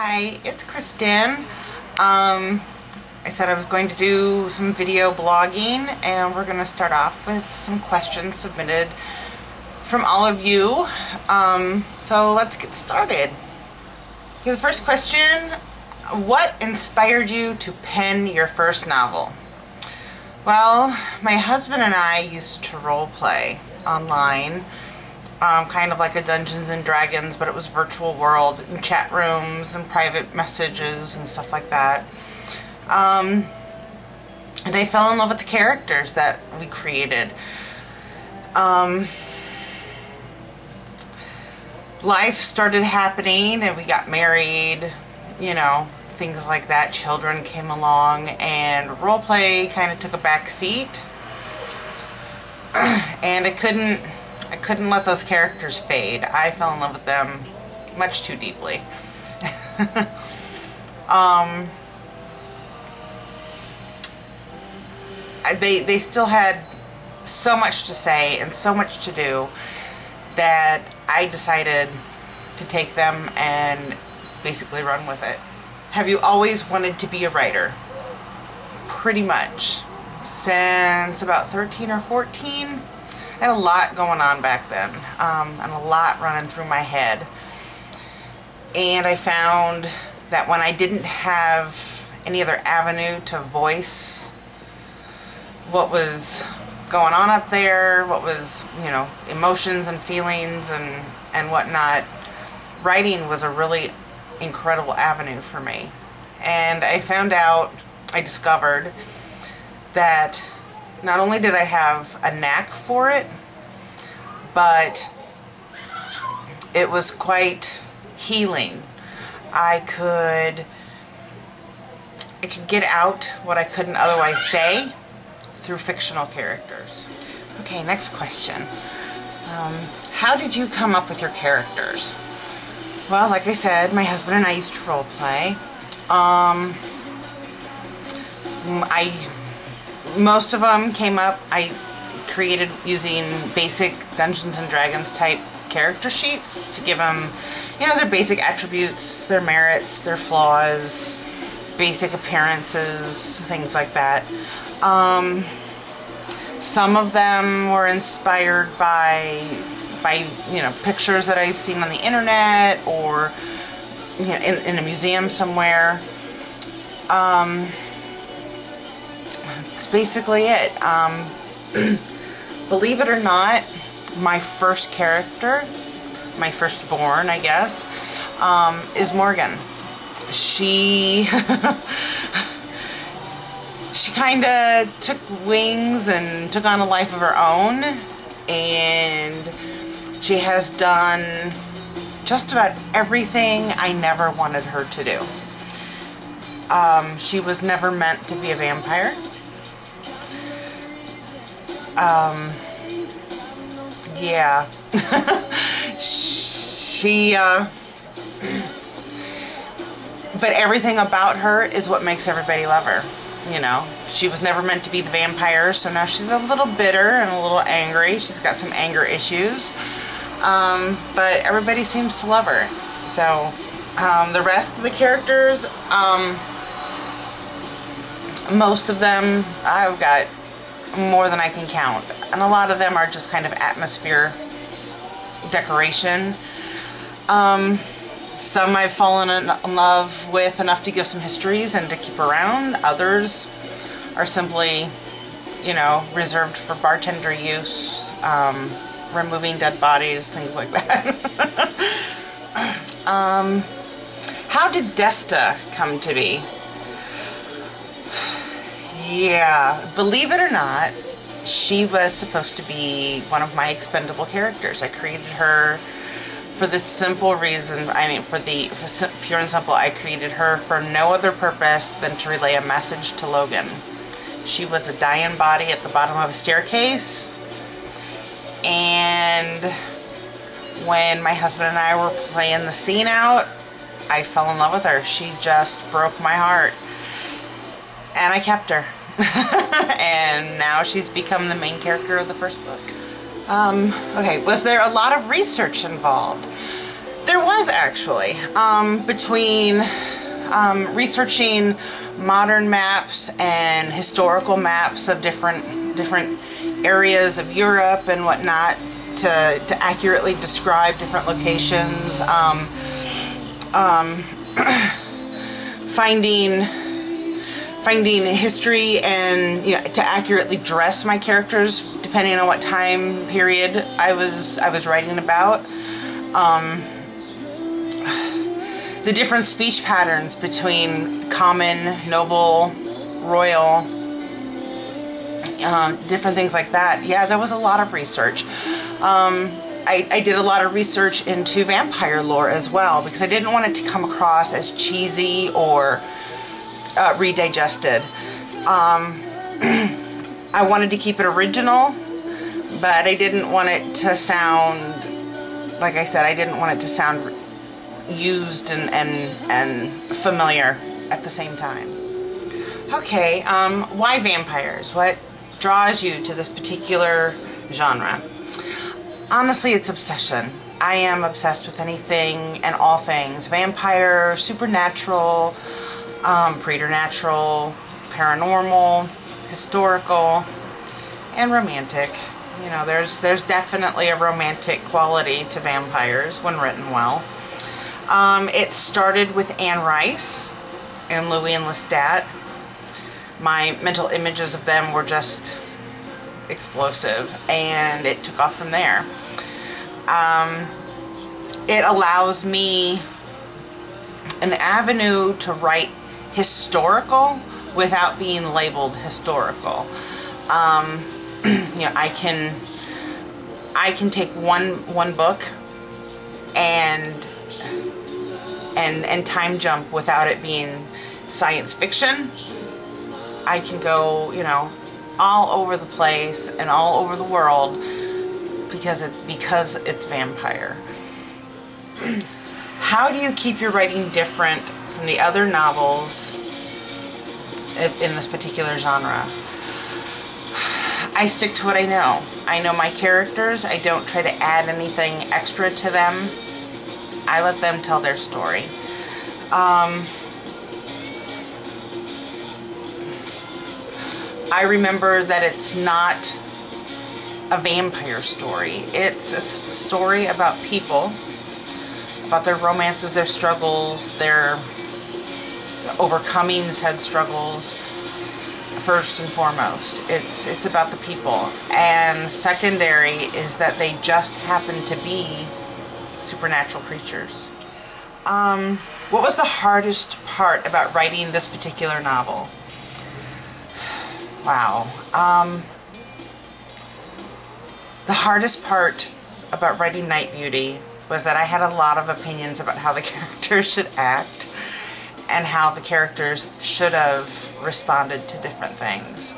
Hi, it's Kristin. I said I was going to do some video blogging, and we're going to start off with some questions submitted from all of you. So let's get started. Okay, the first question: what inspired you to pen your first novel? Well, my husband and I used to role play online. Kind of like a Dungeons and Dragons, but it was virtual world, in chat rooms and private messages and stuff like that. And I fell in love with the characters that we created. Life started happening and we got married, you know, things like that. Children came along and roleplay kind of took a back seat. And I couldn't let those characters fade. I fell in love with them much too deeply. They still had so much to say and so much to do that I decided to take them and basically run with it. Have you always wanted to be a writer? Pretty much. Since about 13 or 14. I had a lot going on back then, and a lot running through my head. And I found that when I didn't have any other avenue to voice what was going on up there, what was, you know, emotions and feelings and whatnot, writing was a really incredible avenue for me. And I discovered that not only did I have a knack for it, but it was quite healing. I could get out what I couldn't otherwise say through fictional characters. Okay, next question. How did you come up with your characters? Well, like I said, my husband and I used to role play. Most of them came up, I created using basic Dungeons and Dragons type character sheets to give them, you know, their basic attributes, their merits, their flaws, basic appearances, things like that. Some of them were inspired by you know, pictures that I've seen on the internet or, you know, in a museum somewhere. That's basically it. Believe it or not, my first character, my firstborn, I guess, is Morgan. She kind of took wings and took on a life of her own, and she has done just about everything I never wanted her to do. She was never meant to be a vampire. Yeah. But everything about her is what makes everybody love her, you know. She was never meant to be the vampire, so now she's a little bitter and a little angry. She's got some anger issues. But everybody seems to love her. So, the rest of the characters, most of them, I've got more than I can count, and a lot of them are just kind of atmosphere decoration. Some I've fallen in love with enough to give some histories and to keep around. Others are simply, you know, reserved for bartender use, removing dead bodies, things like that. How did Desta come to be? Yeah, believe it or not, she was supposed to be one of my expendable characters. I created her for the simple reason, for pure and simple, I created her for no other purpose than to relay a message to Logan. She was a dying body at the bottom of a staircase, and when my husband and I were playing the scene out, I fell in love with her. She just broke my heart. And I kept her. And now she's become the main character of the first book. Okay, was there a lot of research involved? There was actually, between researching modern maps and historical maps of different areas of Europe and whatnot to accurately describe different locations, finding history and, you know, to accurately dress my characters depending on what time period I was writing about. The different speech patterns between common, noble, royal, different things like that. Yeah, there was a lot of research. I did a lot of research into vampire lore as well, because I didn't want it to come across as cheesy or redigested. I wanted to keep it original, but I didn't want it to sound, like I said, I didn't want it to sound used and familiar at the same time. Okay, why vampires? What draws you to this particular genre? Honestly, it's obsession. I am obsessed with anything and all things. Vampire, supernatural, preternatural, paranormal, historical, and romantic. You know, there's definitely a romantic quality to vampires when written well. It started with Anne Rice and Louis and Lestat. My mental images of them were just explosive, and it took off from there. It allows me an avenue to write historical without being labeled historical. You know, I can take one book and time jump without it being science fiction. I can go, you know, all over the place and all over the world because it's vampire. How do you keep your writing different from the other novels in this particular genre? I stick to what I know. I know my characters. I don't try to add anything extra to them. I let them tell their story. I remember that it's not a vampire story. It's a story about people, about their romances, their struggles, their overcoming said struggles. First and foremost, it's about the people, and secondary is that they just happen to be supernatural creatures. What was the hardest part about writing this particular novel? Wow. The hardest part about writing NyteBeauti was that I had a lot of opinions about how the characters should act and how the characters should have responded to different things.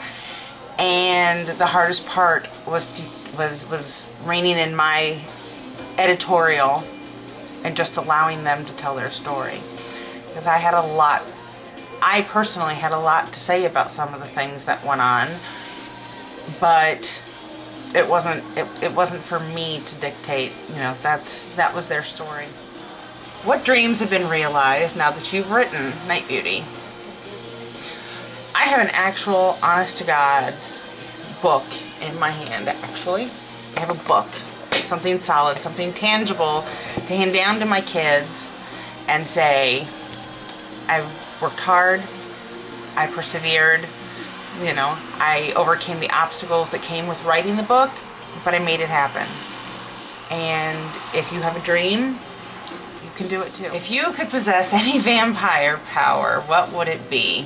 And the hardest part was reining in my editorial and just allowing them to tell their story. Because I personally had a lot to say about some of the things that went on, but it wasn't for me to dictate. You know, that was their story. What dreams have been realized now that you've written NyteBeauti? I have an actual, honest-to-God's book in my hand, actually. I have a book, something solid, something tangible to hand down to my kids and say, I worked hard, I persevered, you know, I overcame the obstacles that came with writing the book, but I made it happen. And if you have a dream, you can do it too. If you could possess any vampire power, what would it be?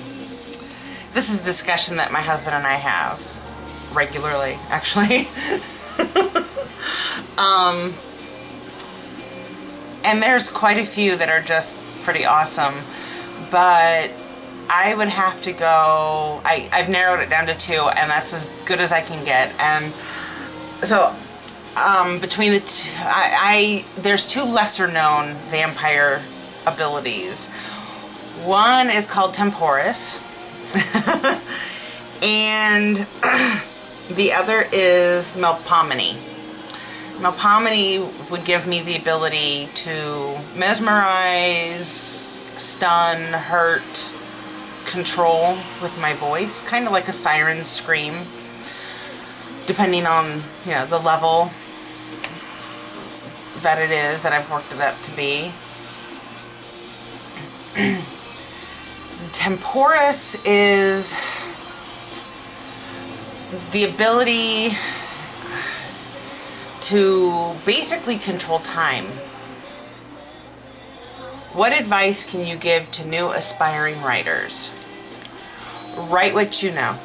This is a discussion that my husband and I have regularly, actually. And there's quite a few that are just pretty awesome, but I would have to go, I've narrowed it down to 2, and that's as good as I can get. And so between the two, there's 2 lesser known vampire abilities. One is called Temporis, and the other is Melpomene. Now, Pomini would give me the ability to mesmerize, stun, hurt, control with my voice, kind of like a siren scream, depending on, you know, the level that it is that I've worked it up to be. Temporis is the ability to basically control time. What advice can you give to new aspiring writers? Write what you know.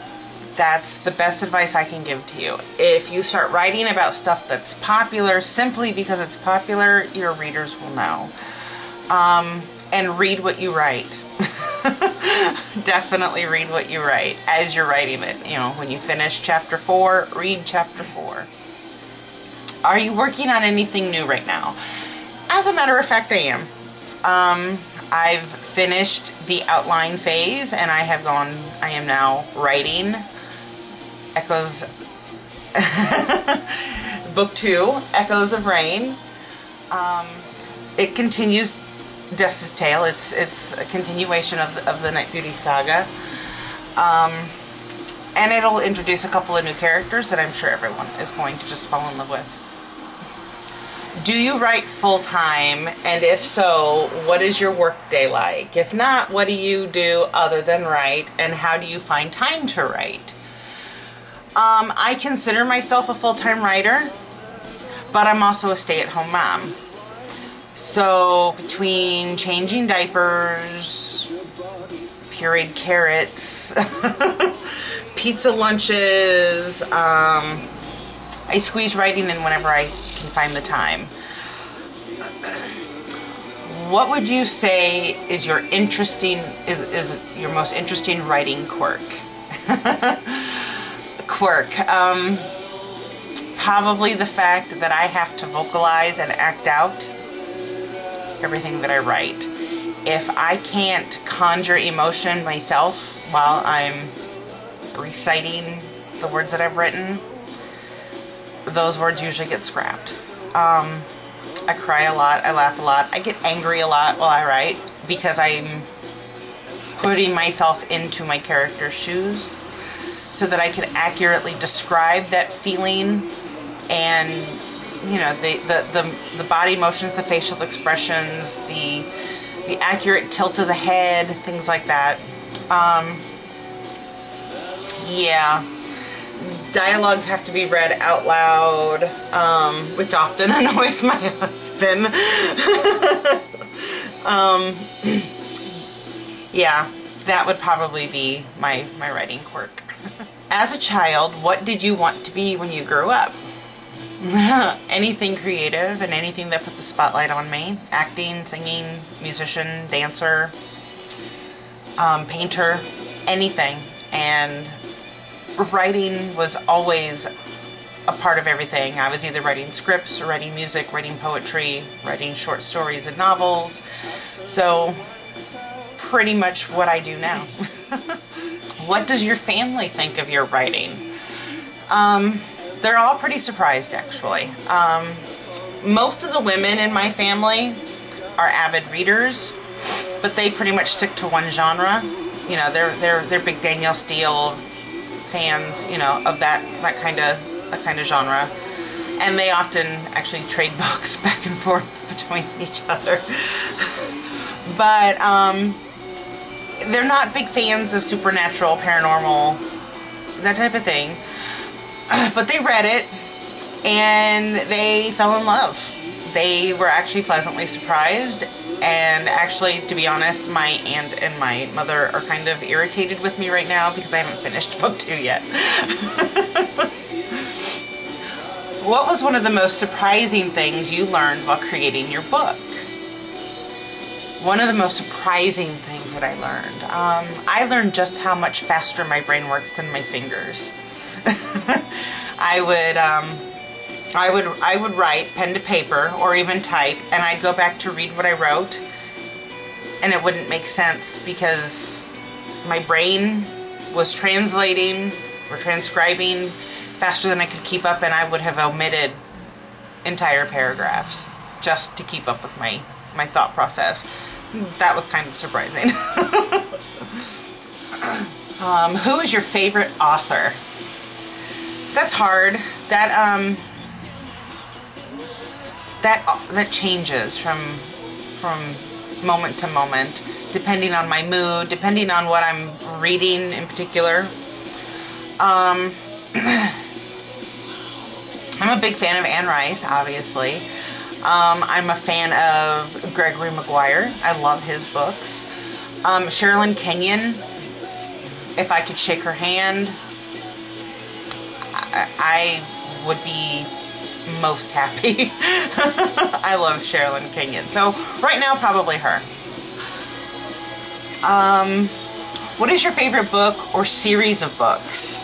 That's the best advice I can give to you. If you start writing about stuff that's popular simply because it's popular, your readers will know. And read what you write. Definitely read what you write as you're writing it. You know, when you finish chapter 4, read chapter 4. Are you working on anything new right now? As a matter of fact, I am. I've finished the outline phase, and I am now writing Echoes, Book 2, Echoes of Rain. It continues Desta's Tale. It's a continuation of the NyteBeauti saga. And it'll introduce a couple of new characters that I'm sure everyone is going to just fall in love with. Do you write full-time? And if so, what is your work day like? If not, what do you do other than write? And how do you find time to write? I consider myself a full-time writer, but I'm also a stay-at-home mom. So between changing diapers, pureed carrots, pizza lunches, I squeeze writing in whenever I can find the time. What would you say is your most interesting writing quirk? Probably the fact that I have to vocalize and act out everything that I write. If I can't conjure emotion myself while I'm reciting the words that I've written, those words usually get scrapped. I cry a lot, I laugh a lot, I get angry a lot while I write because I'm putting myself into my character's shoes so that I can accurately describe that feeling, and you know, the body motions, the facial expressions, the accurate tilt of the head, things like that. Yeah. Dialogues have to be read out loud, which often annoys my husband. Yeah, that would probably be my writing quirk. As a child, what did you want to be when you grew up? Anything creative and anything that put the spotlight on me. Acting, singing, musician, dancer, painter, anything. And writing was always a part of everything. I was either writing scripts, or writing music, writing poetry, writing short stories and novels. So pretty much what I do now. What does your family think of your writing? They're all pretty surprised, actually. Most of the women in my family are avid readers, but they pretty much stick to one genre. You know, they're big Danielle Steele fans, you know, of that kind of genre, and they often actually trade books back and forth between each other. But they're not big fans of supernatural, paranormal, that type of thing. But they read it and they fell in love. They were actually pleasantly surprised. And actually, to be honest, my aunt and my mother are kind of irritated with me right now because I haven't finished book 2 yet. What was one of the most surprising things you learned while creating your book? One of the most surprising things that I learned just how much faster my brain works than my fingers. I would write pen to paper or even type, and I'd go back to read what I wrote, and it wouldn't make sense because my brain was translating or transcribing faster than I could keep up, and I would have omitted entire paragraphs just to keep up with my thought process. That was kind of surprising. Who is your favorite author? That's hard. That changes from moment to moment, depending on my mood, depending on what I'm reading in particular. I'm a big fan of Anne Rice, obviously. I'm a fan of Gregory Maguire. I love his books. Sherilyn Kenyon, if I could shake her hand, I would be most happy. I love Sherilyn Kenyon. So right now, probably her. What is your favorite book or series of books?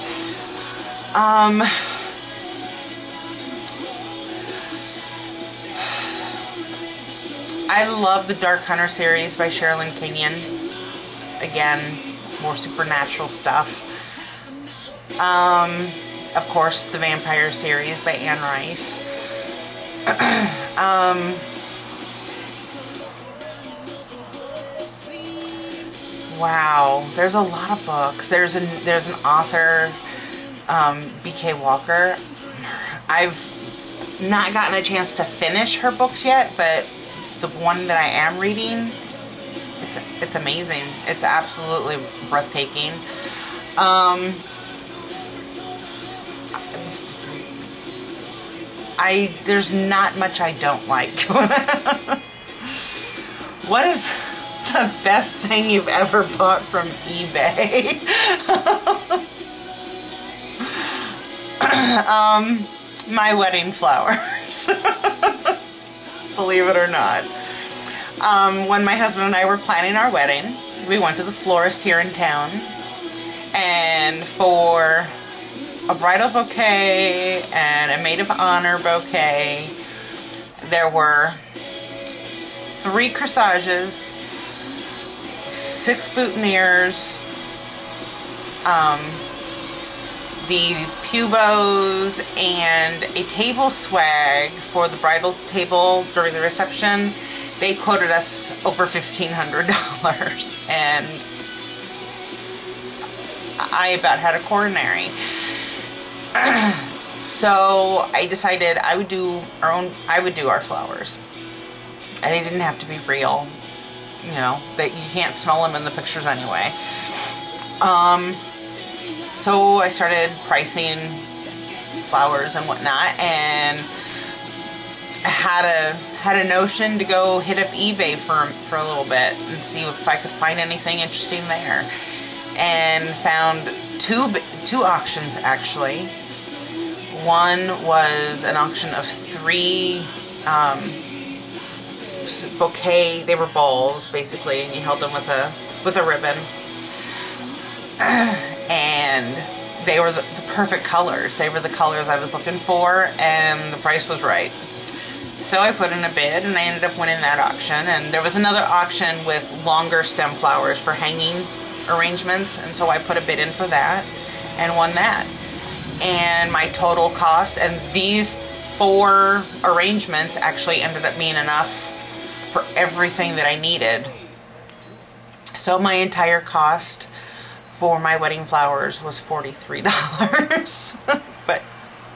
I love the Dark Hunter series by Sherilyn Kenyon. Again, more supernatural stuff. Of course, the Vampire series by Anne Rice. Wow, there's a lot of books. There's an author, B.K. Walker. I've not gotten a chance to finish her books yet, but the one that I am reading, it's amazing. It's absolutely breathtaking. There's not much I don't like. What is the best thing you've ever bought from eBay? My wedding flowers. Believe it or not. When my husband and I were planning our wedding, we went to the florist here in town, and for a bridal bouquet and a maid of honor bouquet, there were 3 corsages, 6 boutonnieres, the pew-bows, and a table swag for the bridal table during the reception. They quoted us over $1,500, and I about had a coronary. So I decided I would do our flowers. And they didn't have to be real, you know, that you can't smell them in the pictures anyway. So I started pricing flowers and whatnot, and had a notion to go hit up eBay for a little bit and see if I could find anything interesting there. And found two auctions actually. One was an auction of 3 bouquet. They were balls basically, and you held them with a ribbon. And they were the perfect colors. They were the colors I was looking for, and the price was right. So I put in a bid, and I ended up winning that auction. And there was another auction with longer stem flowers for hanging arrangements, and so I put a bid in for that and won that. And my total cost, and these 4 arrangements actually ended up being enough for everything that I needed. So my entire cost for my wedding flowers was $43. But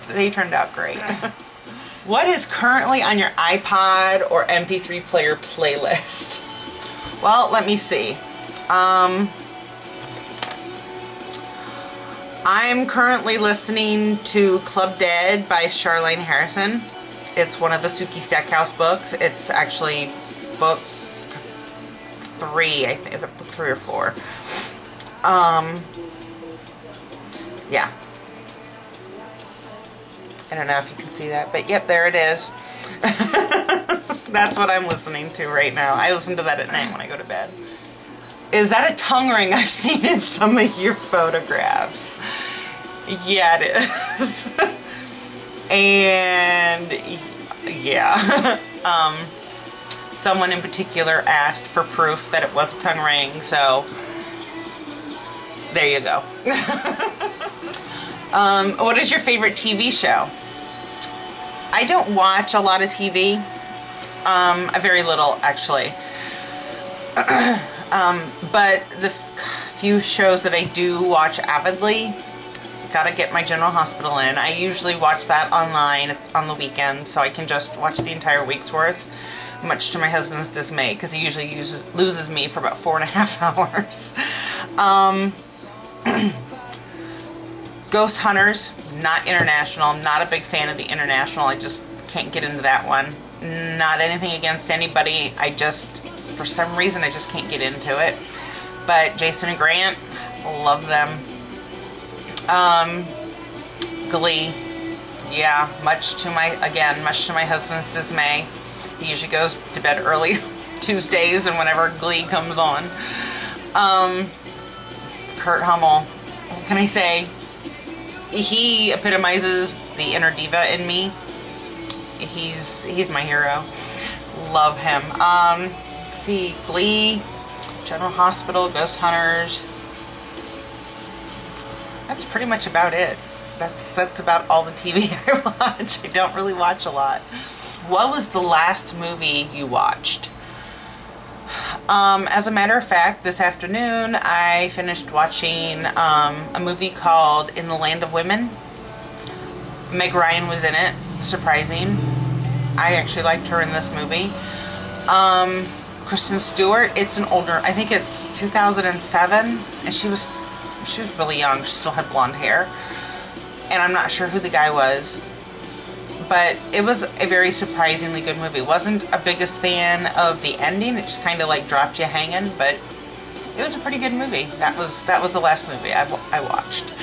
they turned out great. What is currently on your iPod or MP3 player playlist? Well, let me see. I'm currently listening to Club Dead by Charlene Harrison. It's one of the Sookie Stackhouse books. It's actually book 3, I think. Book 3 or 4. Yeah. I don't know if you can see that, but yep, there it is. That's what I'm listening to right now. I listen to that at night when I go to bed. Is that a tongue ring I've seen in some of your photographs? Yeah, it is. And yeah, someone in particular asked for proof that it was a tongue ring, so there you go. What is your favorite TV show? I don't watch a lot of TV. Very little, actually. But the few shows that I do watch avidly, gotta get my General Hospital in. I usually watch that online on the weekend, so I can just watch the entire week's worth, much to my husband's dismay, because he usually loses me for about 4.5 hours. Ghost Hunters, not international. I'm not a big fan of the international. I just can't get into that one. Not anything against anybody. I just, for some reason, I just can't get into it. But Jason and Grant, love them. Glee, yeah, much to my husband's dismay. He usually goes to bed early Tuesdays and whenever Glee comes on. Kurt Hummel, what can I say? He epitomizes the inner diva in me. He's my hero. Love him. Let's see, Glee, General Hospital, Ghost Hunters. That's pretty much about it. That's about all the TV I watch. I don't really watch a lot. What was the last movie you watched? As a matter of fact, this afternoon I finished watching a movie called In the Land of Women. Meg Ryan was in it. Surprising. I actually liked her in this movie. Kristen Stewart. It's an older, I think it's 2007, and she was really young. She still had blonde hair, and I'm not sure who the guy was, but it was a very surprisingly good movie. Wasn't a biggest fan of the ending. It just kind of like dropped you hanging, but it was a pretty good movie. That was the last movie I watched.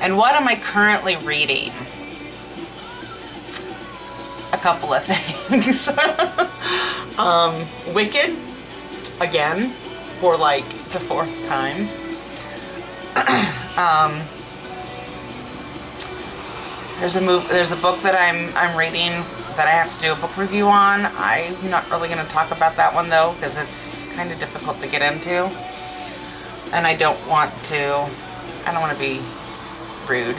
And what am I currently reading? A couple of things. Wicked, again, for like the 4th time. There's a book that I'm reading that I have to do a book review on. I'm not really going to talk about that one though, because it's kind of difficult to get into, and I don't want to be rude.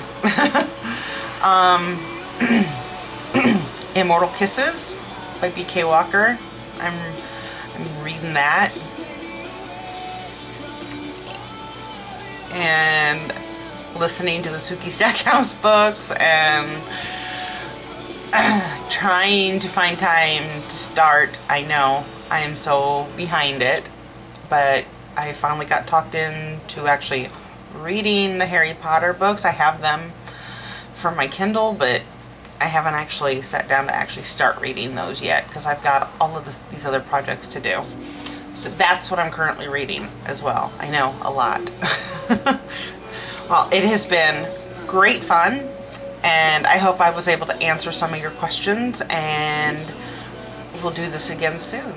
Immortal Kisses by B.K. Walker. I'm reading that. And listening to the Suki Stackhouse books and trying to find time to start. I know I am so behind it, but I finally got talked into actually reading the Harry Potter books. I have them for my Kindle, but I haven't actually sat down to actually start reading those yet, because I've got all of these other projects to do. So that's what I'm currently reading as well. I know, a lot. Well, it has been great fun, and I hope I was able to answer some of your questions, and we'll do this again soon.